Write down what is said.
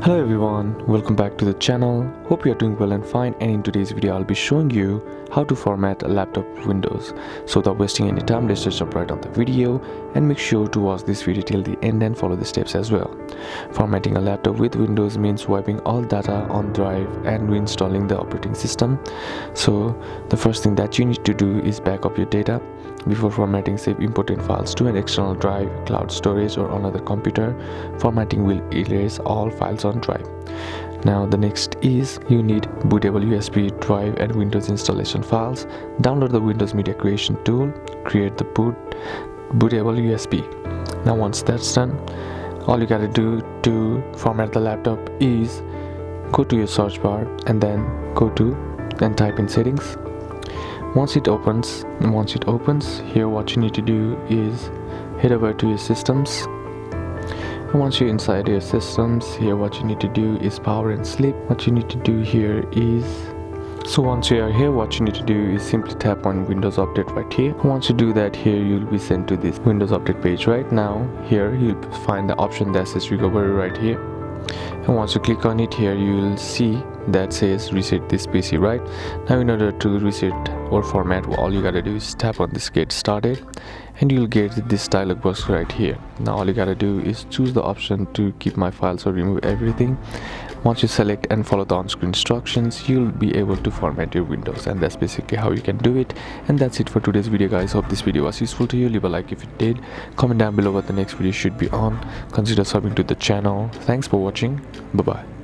Hello everyone, welcome back to the channel. Hope you are doing well and fine, and in today's video I'll be showing you how to format a laptop windows. So without wasting any time, let's just jump right on the video and make sure to watch this video till the end and follow the steps as well. Formatting a laptop with Windows means wiping all data on drive and reinstalling the operating system. So the first thing that you need to do is back up your data. Before formatting, save important files to an external drive, cloud storage, or another computer. Formatting will erase all files on drive. Now the next is you need bootable USB drive and Windows installation files. Download the Windows Media Creation tool, create the bootable USB. Now once that's done, all you gotta do to format the laptop is go to your search bar and then go to and type in settings. Once it opens, here what you need to do is head over to your systems. And once you're inside your systems, here what you need to do is power and sleep. What you need to do here is, so once you are here, what you need to do is simply tap on Windows Update right here. Once you do that, here you'll be sent to this Windows Update page. Right now, here you'll find the option that says recovery right here. And once you click on it, here you'll see that says reset this PC. Right now, in order to reset or format, all you gotta do is tap on this get started and you'll get this dialog box right here. Now all you gotta do is choose the option to keep my files or remove everything. Once you select and follow the on-screen instructions, you'll be able to format your Windows, and that's basically how you can do it. And that's it for today's video, guys. Hope this video was useful to you. Leave a like if it did, comment down below what the next video should be on, consider subbing to the channel. Thanks for watching. Bye bye.